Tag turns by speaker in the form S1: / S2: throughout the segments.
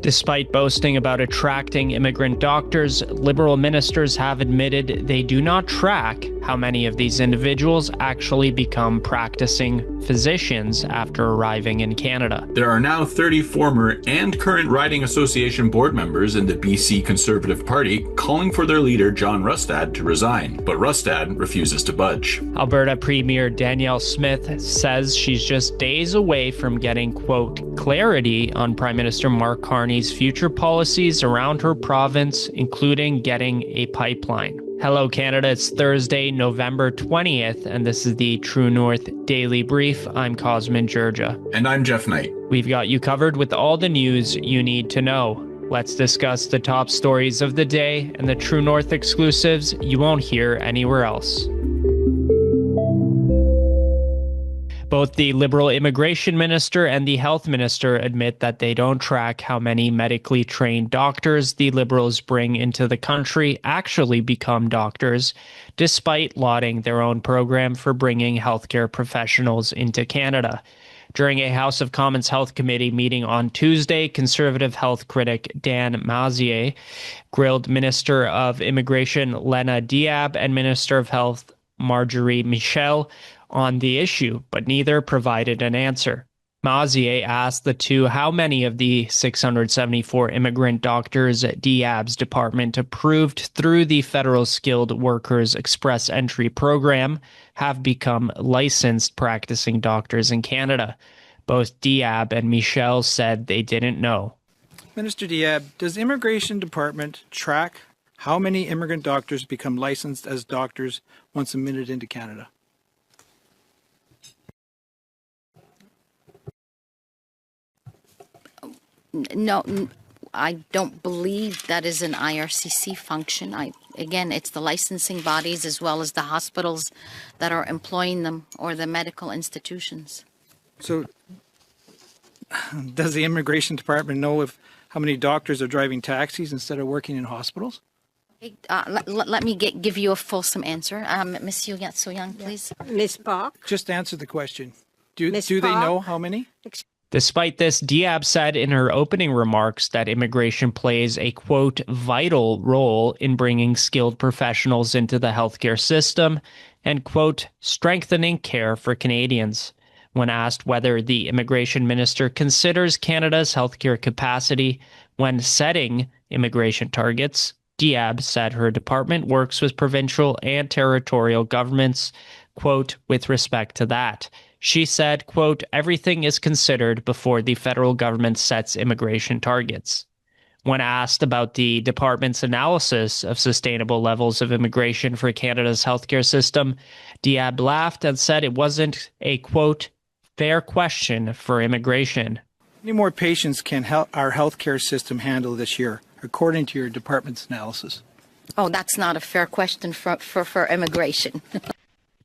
S1: Despite boasting about attracting immigrant doctors, Liberal ministers have admitted they do not track how many of these individuals actually become practicing physicians after arriving in Canada.
S2: There are now 30 former and current Riding Association board members in the BC Conservative Party calling for their leader, John Rustad, to resign, but Rustad refuses to budge.
S1: Alberta Premier Danielle Smith says she's just days away from getting, quote, clarity on Prime Minister Mark Carney's future policies around her province, including getting a pipeline. Hello, Canada. It's Thursday, November 20th, and this is the True North Daily Brief. I'm Cosmin, Dzsurdzsa.
S2: And I'm Geoff Knight.
S1: We've got you covered with all the news you need to know. Let's discuss the top stories of the day and the True North exclusives you won't hear anywhere else. Both the Liberal Immigration Minister and the Health Minister admit that they don't track how many medically trained doctors the Liberals bring into the country actually become doctors, despite lauding their own program for bringing healthcare professionals into Canada. During a House of Commons Health Committee meeting on Tuesday, Conservative health critic Dan Mazier grilled Minister of Immigration Lena Diab and Minister of Health Marjorie Michel on the issue, but neither provided an answer. Mazier asked the two how many of the 674 immigrant doctors Diab's department approved through the Federal Skilled Workers Express Entry program have become licensed practicing doctors in Canada. Both Diab and Michel said they didn't know.
S3: Minister Diab, does Immigration Department track how many immigrant doctors become licensed as doctors once admitted into Canada?
S4: No, I don't believe that is an IRCC function. Again, it's the licensing bodies as well as the hospitals that are employing them or the medical institutions.
S3: So does the Immigration Department know how many doctors are driving taxis instead of working in hospitals?
S4: Let me give you a fulsome answer. Ms. Soyoung, please.
S5: Ms. Park.
S3: Just answer the question. Do they know how many?
S1: Despite this, Diab said in her opening remarks that immigration plays a, quote, vital role in bringing skilled professionals into the healthcare system and, quote, strengthening care for Canadians. When asked whether the immigration minister considers Canada's healthcare capacity when setting immigration targets, Diab said her department works with provincial and territorial governments, quote, with respect to that. She said, quote, everything is considered before the federal government sets immigration targets. When asked about the department's analysis of sustainable levels of immigration for Canada's healthcare system, Diab laughed and said it wasn't a, quote, fair question for immigration.
S3: How many more patients can our healthcare system handle this year, according to your department's analysis?
S4: Oh, that's not a fair question for immigration.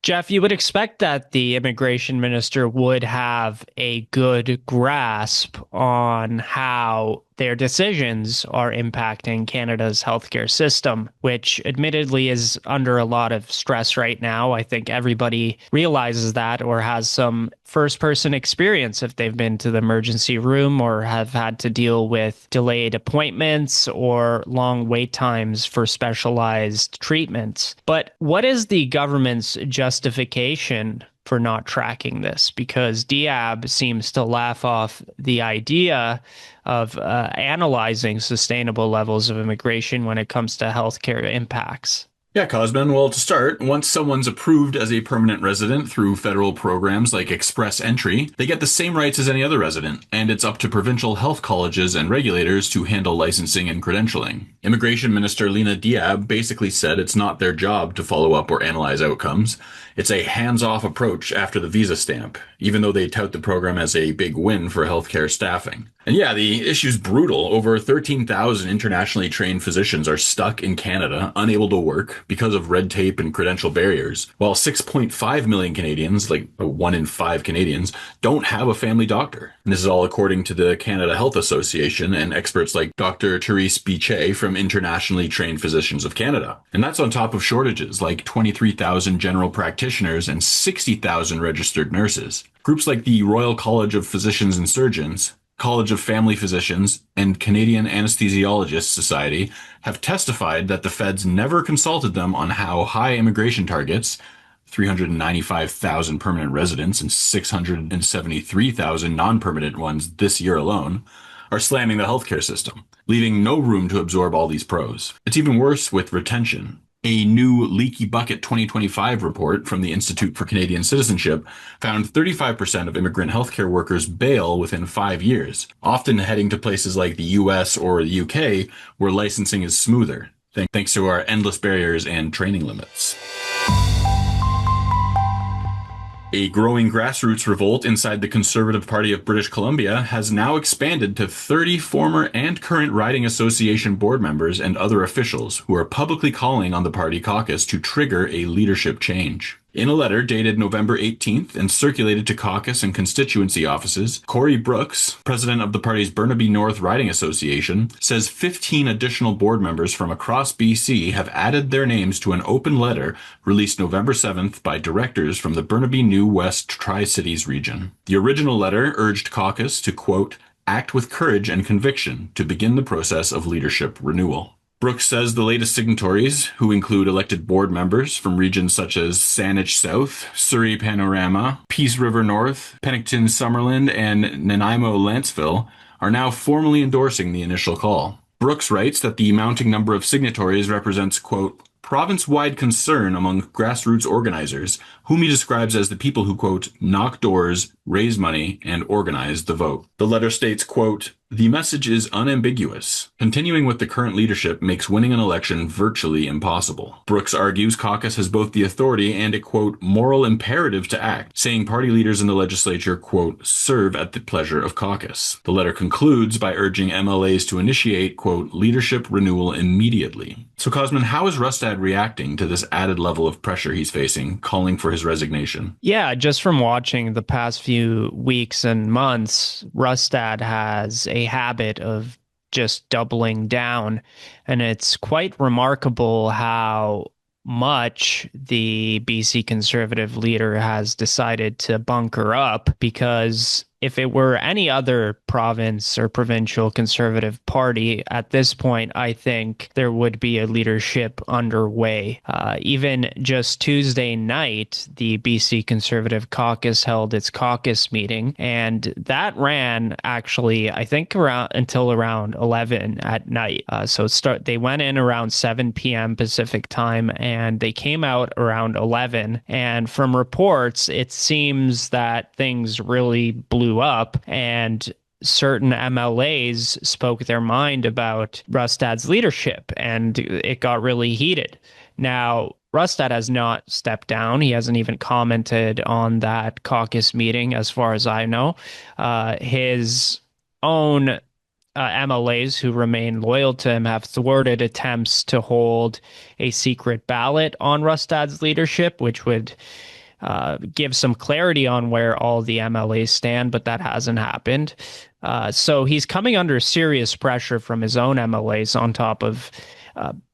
S1: Geoff, you would expect that the immigration minister would have a good grasp on how their decisions are impacting Canada's healthcare system, which admittedly is under a lot of stress right now. I think everybody realizes that or has some first-person experience if they've been to the emergency room or have had to deal with delayed appointments or long wait times for specialized treatments. But what is the government's justification for not tracking this? Because Diab seems to laugh off the idea of analyzing sustainable levels of immigration when it comes to healthcare impacts.
S2: Yeah, Cosmin. Well, to start, once someone's approved as a permanent resident through federal programs like Express Entry, they get the same rights as any other resident, and it's up to provincial health colleges and regulators to handle licensing and credentialing. Immigration Minister Lena Diab basically said it's not their job to follow up or analyze outcomes. It's a hands-off approach after the visa stamp, even though they tout the program as a big win for healthcare staffing. And yeah, the issue's brutal. Over 13,000 internationally trained physicians are stuck in Canada, unable to work because of red tape and credential barriers, while 6.5 million Canadians, like 1 in 5 Canadians, don't have a family doctor. And this is all according to the Canada Health Association and experts like Dr. Therese Bichet from Internationally Trained Physicians of Canada. And that's on top of shortages like 23,000 general practitioners and 60,000 registered nurses. Groups like the Royal College of Physicians and Surgeons College of Family Physicians, and Canadian Anesthesiologists Society have testified that the feds never consulted them on how high immigration targets, 395,000 permanent residents and 673,000 non-permanent ones this year alone, are slamming the healthcare system, leaving no room to absorb all these pros. It's even worse with retention. A new Leaky Bucket 2025 report from the Institute for Canadian Citizenship found 35% of immigrant healthcare workers bail within 5 years, often heading to places like the US or the UK, where licensing is smoother, thanks to our endless barriers and training limits. A growing grassroots revolt inside the Conservative Party of British Columbia has now expanded to 30 former and current riding association board members and other officials who are publicly calling on the party caucus to trigger a leadership change. In a letter dated November 18th and circulated to caucus and constituency offices, Corey Brooks, president of the party's Burnaby North Riding Association, says 15 additional board members from across BC have added their names to an open letter released November 7th by directors from the Burnaby New West Tri-Cities region. The original letter urged caucus to, quote, act with courage and conviction to begin the process of leadership renewal. Brooks says the latest signatories, who include elected board members from regions such as Saanich South, Surrey Panorama, Peace River North, Pennington Summerland, and Nanaimo Lanцeville, are now formally endorsing the initial call. Brooks writes that the mounting number of signatories represents, quote, province-wide concern among grassroots organizers, whom he describes as the people who, quote, knock doors, raise money, and organize the vote. The letter states, quote, the message is unambiguous. Continuing with the current leadership makes winning an election virtually impossible. Brooks argues caucus has both the authority and a, quote, moral imperative to act, saying party leaders in the legislature, quote, serve at the pleasure of caucus. The letter concludes by urging MLAs to initiate, quote, leadership renewal immediately. So, Cosmin, how is Rustad reacting to this added level of pressure he's facing, calling for his resignation?
S1: Yeah, just from watching the past few weeks and months, Rustad has a habit of just doubling down. And it's quite remarkable how much the BC Conservative leader has decided to bunker up, because if it were any other province or provincial Conservative party at this point, I think there would be a leadership underway. Even just Tuesday night, the BC Conservative caucus held its caucus meeting, and that ran actually, I think, until around 11 at night. They went in around 7 p.m. Pacific time, and they came out around 11. And from reports, it seems that things really blew up, and certain MLAs spoke their mind about Rustad's leadership, and it got really heated. Now, Rustad has not stepped down. He hasn't even commented on that caucus meeting, as far as I know. His own MLAs who remain loyal to him have thwarted attempts to hold a secret ballot on Rustad's leadership, which would give some clarity on where all the MLAs stand, but that hasn't happened. So he's coming under serious pressure from his own MLAs, on top of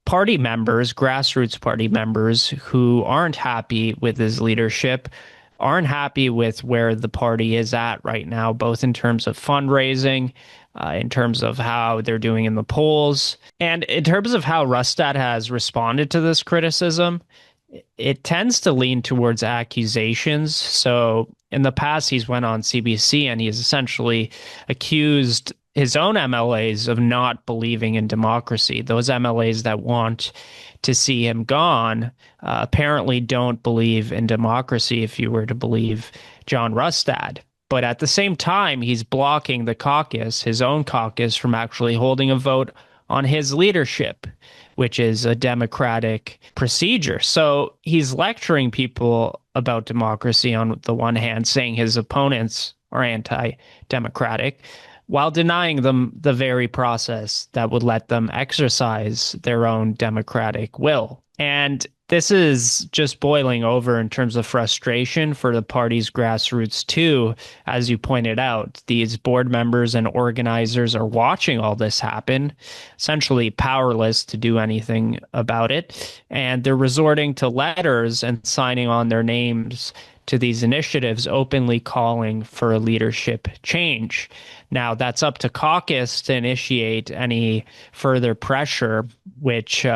S1: party members, grassroots party members, who aren't happy with his leadership, aren't happy with where the party is at right now, both in terms of fundraising, in terms of how they're doing in the polls, and in terms of how Rustad has responded to this criticism. It tends to lean towards accusations. So in the past, he's went on CBC and he's essentially accused his own MLAs of not believing in democracy. Those MLAs that want to see him gone apparently don't believe in democracy, if you were to believe John Rustad. But at the same time, he's blocking the caucus, his own caucus, from actually holding a vote on his leadership, which is a democratic procedure. So he's lecturing people about democracy on the one hand, saying his opponents are anti-democratic, while denying them the very process that would let them exercise their own democratic will. And this is just boiling over in terms of frustration for the party's grassroots too. As you pointed out, these board members and organizers are watching all this happen, essentially powerless to do anything about it. And they're resorting to letters and signing on their names to these initiatives, openly calling for a leadership change. Now, that's up to caucus to initiate any further pressure, which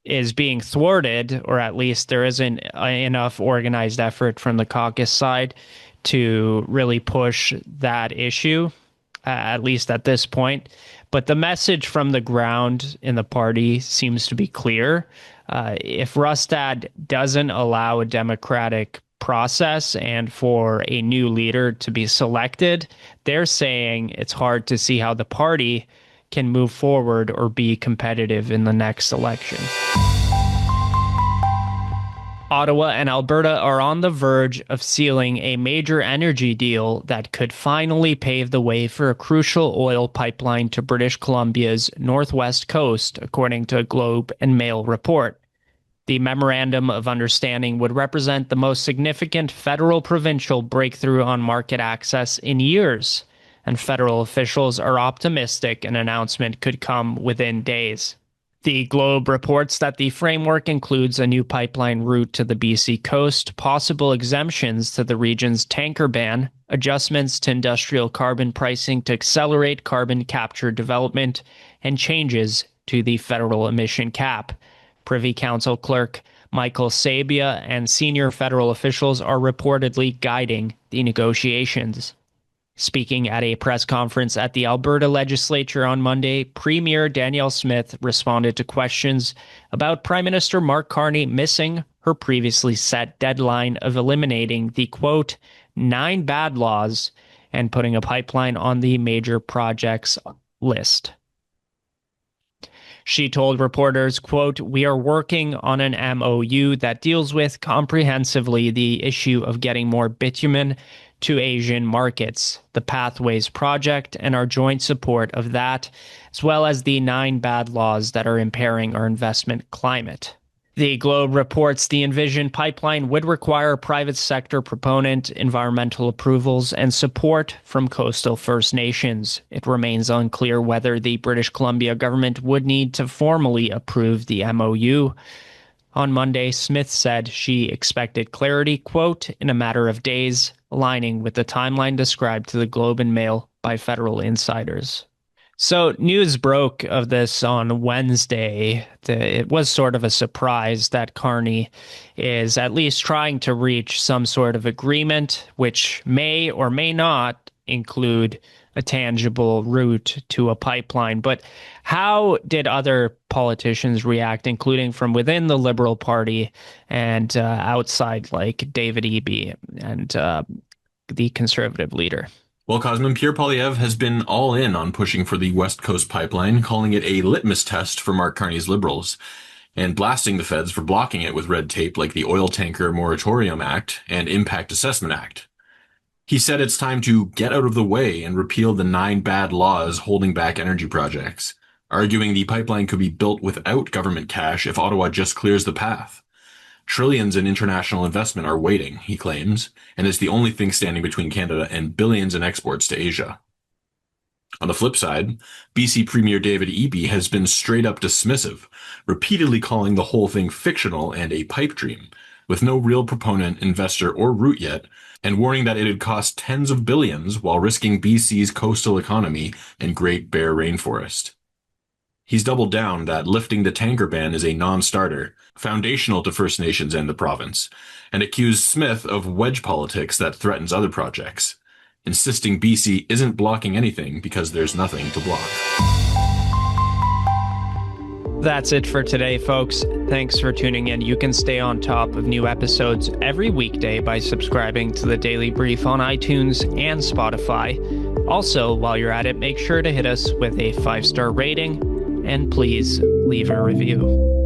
S1: is being thwarted, or at least there isn't enough organized effort from the caucus side to really push that issue, at least at this point. But the message from the ground in the party seems to be clear. If Rustad doesn't allow a democratic process and for a new leader to be selected, they're saying it's hard to see how the party can move forward or be competitive in the next election. Ottawa and Alberta are on the verge of sealing a major energy deal that could finally pave the way for a crucial oil pipeline to British Columbia's northwest coast, according to a Globe and Mail report. The Memorandum of Understanding would represent the most significant federal-provincial breakthrough on market access in years, and federal officials are optimistic an announcement could come within days. The Globe reports that the framework includes a new pipeline route to the BC coast, possible exemptions to the region's tanker ban, adjustments to industrial carbon pricing to accelerate carbon capture development, and changes to the federal emission cap. Privy Council Clerk Michael Sabia and senior federal officials are reportedly guiding the negotiations. Speaking at a press conference at the Alberta Legislature on Monday, Premier Danielle Smith responded to questions about Prime Minister Mark Carney missing her previously set deadline of eliminating the, quote, 9 bad laws and putting a pipeline on the major projects list. She told reporters, quote, "We are working on an MOU that deals with comprehensively the issue of getting more bitumen to Asian markets, the Pathways Project, and our joint support of that, as well as the 9 bad laws that are impairing our investment climate." The Globe reports the envisioned pipeline would require private sector proponent, environmental approvals, and support from coastal First Nations. It remains unclear whether the British Columbia government would need to formally approve the MOU. On Monday, Smith said she expected clarity, quote, in a matter of days, aligning with the timeline described to the Globe and Mail by federal insiders. So news broke of this on Wednesday. It was sort of a surprise that Carney is at least trying to reach some sort of agreement, which may or may not include a tangible route to a pipeline. But how did other politicians react, including from within the Liberal Party and outside, like David Eby and the Conservative leader?
S2: Well, Cosmin, Pierre Poilievre has been all in on pushing for the West Coast pipeline, calling it a litmus test for Mark Carney's Liberals, and blasting the feds for blocking it with red tape like the Oil Tanker Moratorium Act and Impact Assessment Act. He said it's time to get out of the way and repeal the 9 bad laws holding back energy projects, arguing the pipeline could be built without government cash if Ottawa just clears the path. Trillions in international investment are waiting, he claims, and is the only thing standing between Canada and billions in exports to Asia. On the flip side, BC Premier David Eby has been straight up dismissive, repeatedly calling the whole thing fictional and a pipe dream, with no real proponent, investor, or route yet, and warning that it'd cost tens of billions while risking BC's coastal economy and Great Bear Rainforest. He's doubled down that lifting the tanker ban is a non-starter, foundational to First Nations and the province, and accused Smith of wedge politics that threatens other projects, insisting BC isn't blocking anything because there's nothing to block.
S1: That's it for today, folks. Thanks for tuning in. You can stay on top of new episodes every weekday by subscribing to the Daily Brief on iTunes and Spotify. Also, while you're at it, make sure to hit us with a 5-star rating and please leave a review.